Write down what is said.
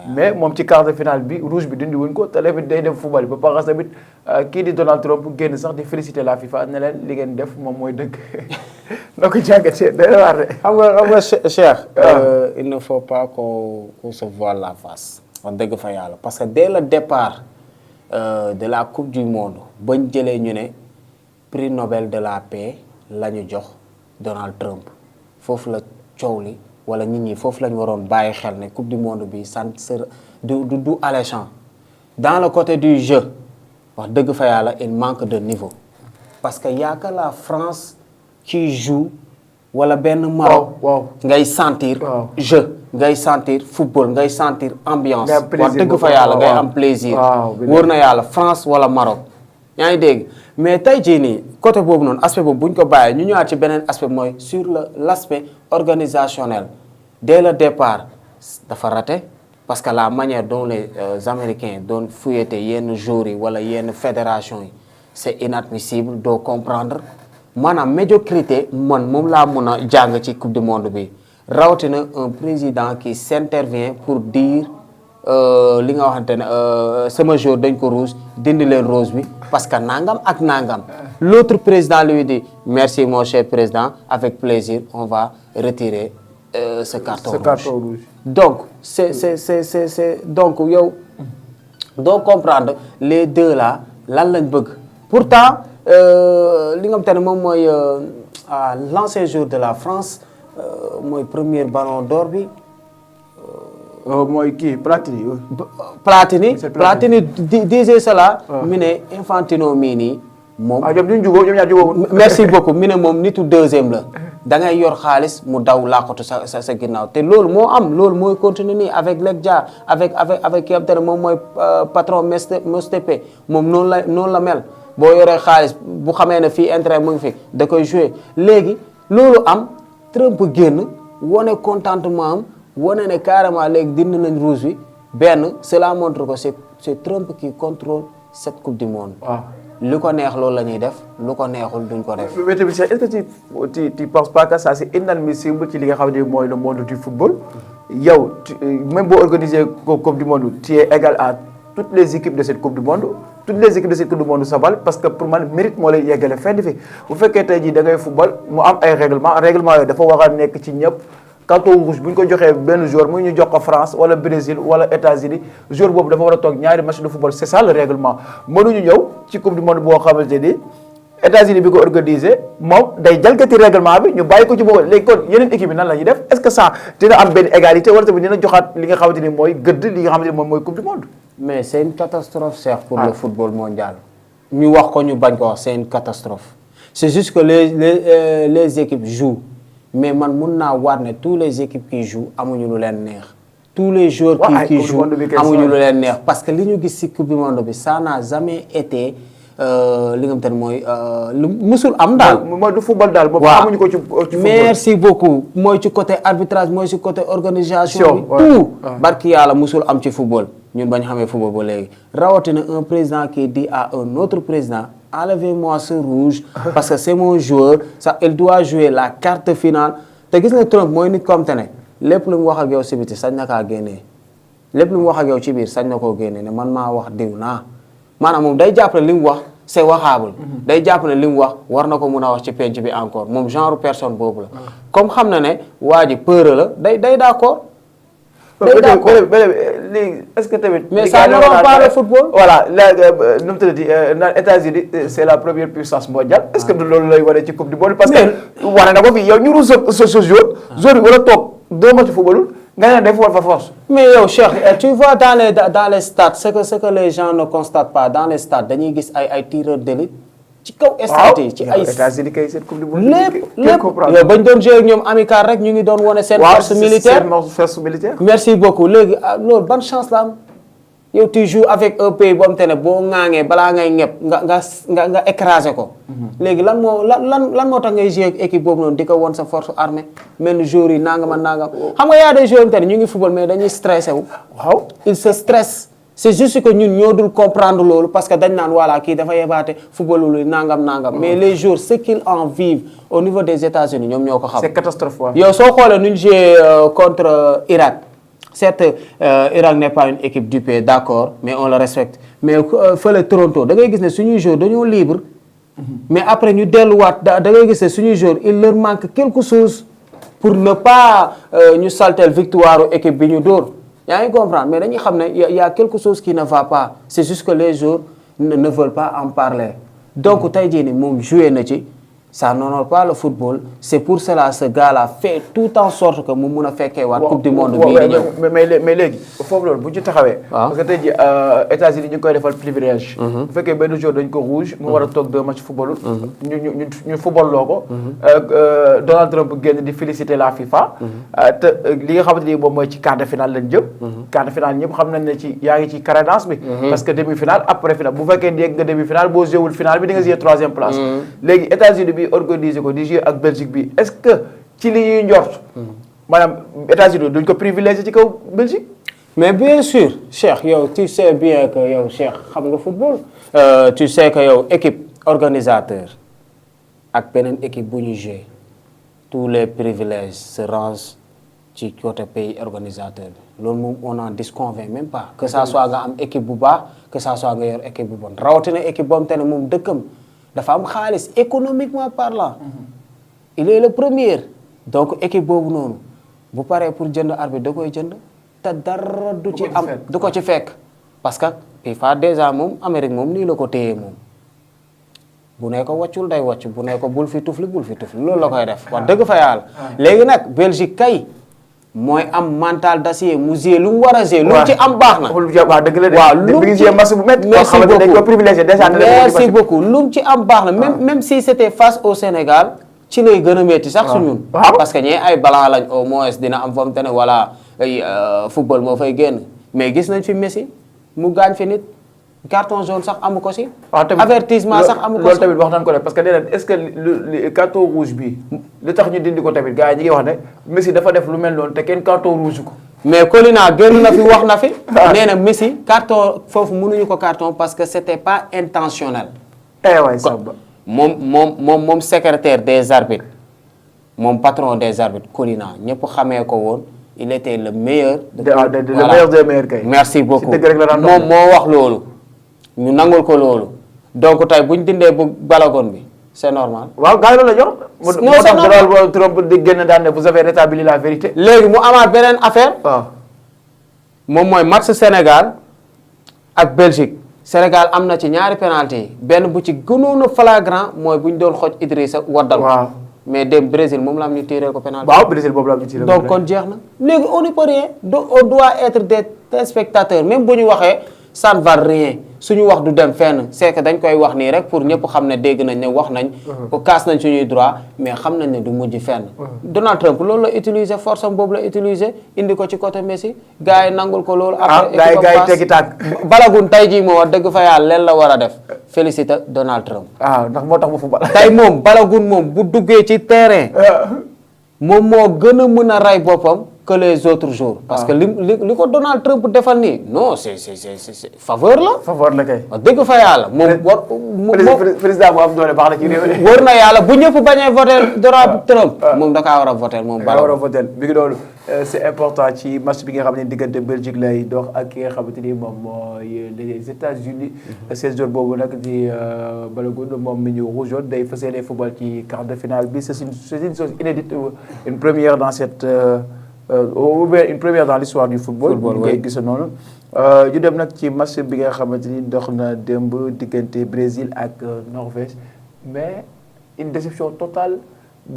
mais moom ci quart de finale bi rouge bi dindi wuñ ko te tamit day dem football ba pare tamit kii di Donald Trump génn sax di féliciter la FIFA ne leen li ngeen def moom mooy dëgg na ko jàngatee day waar de. xam nga Cheikh. il ne faut pas qu'on se voile la face. wax dëgg fa yàlla parce que dès le départ de la coupe du monde bañ jëlee ñu ne prix Nobel de la paix la ñu jox Donald Trump foofu la coow li wala nit ñi foofu la ñu waroon bàyyi xel ne coupe du monde bi sant du alléchant dans le côté du jeu wax dëgg fa yàlla il manque de niveau parce que y a que la France qui joue wala benn Maroc ngay sentir jeu ngay sentir football ngay sentir ambiance wax dëgg fa yàlla ngay am plaisir wóor na yàlla France wala Maroc yaa ngi dégg mais tey jii nii côté boobu noonu aspect boobu bu ñu ko bàyyee ñu ñëwaat ci beneen aspect mooy sur l'aspect organisationnel dès le départ dafa raté parce que la manière dont les Américains doon fouetter yenn joueurs yi wala yenn fédération yi c'est inadmissible doo comprendre maanaam médiocrité man moom laa mun a jàng ci coupe du monde bi rawatina un président qui s'intervient pour dire li nga waxante ne sama jour dañ ko rouge dindi leen rose bi parce que nangam ak nangam l'autre président lui dit merci mon cher président avec plaisir on va retirer ce carton rouge. Donc c'est donc yow doo comprendre les deux là lan lañ bëgg pourtant li nga xamante ne moom mooy l'ancien joueur de la France mooy premier ballon d'or bi. mooy kii Platini disait cela. mi ne Infantino mii nii moom. ñoom ñaar jubóo. merci beaucoup mi ne moom nitu deuxième la. da ngay yor xaalis mu daw làqatu sa ginnaaw te loolu moo am loolu mooy continuer nii avec Legia avec ki nga xamante ne moom mooy patron Mostepe moom noonu la mel boo yoree xaalis bu xamee ne fii intérêt mu ngi fi da koy jouer léegi loolu am Trump génn wane contentement am wane ne carrément léegi dindi nañ rouge bi benn cela montre que c'est Trump qui contrôle cette coupe du monde. lu ko neex loolu la ñuy def lu ko neexul duñ ko def. mais tamit est-ce que tu penses pas que ça c'est inadmissible ci li nga xam ne mooy le monde du football yow même boo organisé coupe du monde tu es égal à toutes les équipes de cette coupe du monde toutes les équipes de cette coupe du monde ça vale parce que pour man mérite moo lay yeggale fenn fi bu fekkee tey jii da ngay football mu am ay règlement yooyu dafa war a nekk ci ñëpp. carton rouge bu ñu ko joxee benn joueur mu ñu jox ko France wala Brésil wala États-Unis joueur boobu dafa war a toog ñaari match de football c'est ça le règlement mënuñu ñëw ci coupe du monde boo xamante ni États-Unis bi ko organisé moom day jalgati règlement bi ñu bàyyi ko ci boobu léegi kon yeneen équipe yi nan la ñuy def est-ce que ça dina am benn égalité wala tamit dina joxaat li nga xamante ni mooy gëdd li nga xamante ni moom mooy coupe du monde. mais c'est une catastrophe Cheikh pour le football mondial. ñu wax ko ñu bañ ko wax c'est une catastrophe c'est juste que les équipes jouent. mais man mun naa waat ne tous les équipes qui jouent amuñu lu leen neex tous les joueurs qui jouent amuñu lu leen neex parce que li ñu gis ci coupe du monde bi ça n'a jamais été li nga xamante ne mooy lu musul am daal. mooy du football daal. boobu amuñu ko ci football. merci beaucoup mooy ci côté arbitrage mooy ci côté organisation bi tout barki yàlla musul am ci football ñun bañ xamee football ba léegi rawatina un président qui dit à un autre président enlevez-moi ce rouge parce que c'est mon joueur ça il doit jouer la carte finale te gis nga Trump mooy nit comme te ne lépp lu mu wax ak yow si biti sañ na kaa génnee lépp lu mu wax ak yow ci biir sañ na koo génnee ne man maa wax diw naa maanaam moom day jàpp ne li mu wax c'est waxable day jàpp ne li mu wax war na ko mun a wax ci penc bi encore moom genre personne boobu la comme xam na ne waa ji peur la day d'accord. léegi est-ce que tamit. mais ça ne va pas le football. voilà léegi nu mu tuddati naan États-Unis c'est la première puissance mondiale. est-ce que loolu lay wane ci coupe du monde. parce que wane na ko fii yow ñu ruus sa joueur yi war a toog 2 matchs football nga ne day football fa force. mais yow Cheikh tu vois dans les stades ce que les gens ne constatent pas dans les stades dañuy gis ay tireurs d'élite ci kaw stade yi ci ay États-Unis kay seen coupe du monde. lépp yow bañ doon jouer ak ñoom amical rek ñu ngi doon wane seen force militaire merci beaucoup léegi loolu ban chance la am yow tu joues avec un pays boo am te ne boo ŋaaŋee balaa ngay ñëpp nga écraser ko léegi lan moo tax ngay jouer ak équipe boobu noonu di ko woon sa force armée mel ni joueurs yi nangam ak nangam xam nga yaa des joueurs am te ne ñu ngi football mais dañuy stressé wu waaw ils se stressent. c'est juste que ñun ñoo dul comprendre loolu parce que dañ naan voilà kii dafa yebaate football lu nangam mais les jours ce qu'ils en vivent au niveau des États-Unis ñoom ñoo ko xam. c'est catastrophe. yow soo xoolee nu ñu joué contre Irak certes Irak n'est pas une équipe dupée d'accord mais on le respecte mais fële Toronto da ngay gis ne suñuy joueurs dañoo libre mais après ñu delluwaat da ngay gis ne suñuy joueurs il leur manque quelque chose pour ne pas ñu saltel victoire équipe bi ñu dóor yaa ngi comprendre mais dañuy xam ne y a quelque chose qui ne va pas c'est juste que les joueurs ne veulent pas en parler donc tey jii ni moom joué na ci ça n'honore pas le football c'est pour cela ce gars-là fait tout en sorte que mu mun a fekkee waat coupe du monde bii di ñëw mais léegi foofu loolu bu ñu ci taxawee parce que tey jii États-Unis ñu ngi koy defal privilège bu fekkee benn jour dañ ko rouge mu war a toog 2 matchs football ñu football loo ko Donald Trump génn di féliciter la FIFA te li nga xamante ni moom mooy ci quart de finale lañ jëm quart de finale ñëpp xam nañ ne ci yaa ngi ci cadence bi parce que demi-finale après finale bu fekkee yegg nga demi-finale boo joué wul finale bi di nga joué 3e place léegi États-Unis bi organisé ko di jouer ak Belgique bi est-ce que ci li ñuy njort maanaam États-Unis duñ ko privilégié ci kaw Belgique mais bien sûr Cheikh yow tu sais bien que yow Cheikh xam nga football tu sais que yow équipe organisateur ak beneen équipe bu ñu jouer tous les privilèges se rangent ci côté pays organisateur bi loolu moom on n'en disconvient même pas que ça soit nga am équipe bu baax que ça soit nga yor équipe bu bon rawatina équipe boobu te ne moom dëkkam dafa am xaalis économiquement parlant il est le premier donc équipe boobu noonu bu paree pour jënd arbitre da koy jënd te dara du ci am du ko ci fekk parce que FIFA déjà moom Amérique moom nii la ko téye moom bu ne ko wàccul day wàcc bu ne ko bul fi tufli loolu la koy def wax dëgg fa yàlla léegi nag Belgique kay mooy am mental d'acier mu jouer lu mu war a jouer lu mu ci am baax na waaw dëgg la de waaw lu mu ci match bu métti merci beaucoup lu mu ci am baax na même si c'était face au Sénégal ci lay gën a métti sax su ñun parce que ñee ay blanc lañ au moins dina am fam te ne voilà ay football moo fay génn mais gis nañ fi Messi mu gaañ fi nit carton jaune sax amu ko si avertissement sax amu ko si loolu tamit wax nañ ko def parce que nee na est-ce que le carton rouge bi li tax ñu dindi ko tamit gars yi ñi ngi wax ne Messi dafa def lu mel noonu te kenn carton rouge ko mais Colina génn na fi wax na fi nee na Messi carton foofu mënuñu ko carton parce que c'était pas intentionnel waay Samba moom secrétaire des arbitres moom patron des arbitres Colina ñëpp xamee ko woon il était le meilleur le meilleur des meilleurs kay merci beaucoup moom moo wax loolu ñu nangul ko loolu donc tey bu ñu dindee bu balagon bi c'est normal. waaw gars yi loolu la jox. moo tax Donald Trump di génn daan ne vous avez rétabli la vérité. léegi mu amaat beneen affaire. waaw moom mooy match Sénégal ak Belgique. Sénégal am na ci ñaari penalty yi benn bu ci gënoon a flagrant mooy bu ñu doon xoj Idrissa waddal. waaw mais dem Brésil moom la am ñu tiré ko penalty. waaw Brésil boobu la am ñu tiré ko donc kon jeex na léegi on n'y peut rien on doit être des téléspectateurs même bu ñu waxee ça ne va rien suñu wax du dem fenn c'est que dañ koy wax nii rek pour ñëpp xam ne dégg nañ ne wax nañ. kaas nañ suñuy droit mais xam nañ ne du mujj fenn. Donald Trump loolu la utiliser force am boobu la utiliser indi ko ci côté Messi gars yi nangul ko loolu. après gars yi teggi tànk. balagun tey jii moo wax dëgg fa yàlla leen la war a def félicité Donald Trump. ndax moo tax mu football. tey moom balagun moom bu duggee ci terrain. moom moo gën a mën a rey boppam que les autres jours. parce que li ko Donald Trump defal nii non c'est faveur la. faveur la kay. wax dëgg fa yàlla moom war. président bu am doole baax na ci réew mi. wër na yàlla bu ñëpp bañee voter Donald Trump. moom da kaa war a voter moom. da kaa war a voter bi ngi doon c'est important ci match bi nga xam ne diggante Belgique lay dox ak ki nga xamante ni moom mooy les États-Unis. 16 jours boobu nag di Balogun moom mi ñu rouge day fas yéene football ci quart de finale bi c'est une chose inédite une première dans cette. une première dans l'histoire du football. ñu koy gis noonu. ñu dem nag ci match bi nga xamante ni dox na démb diggante Brésil ak Norvège mais une déception totale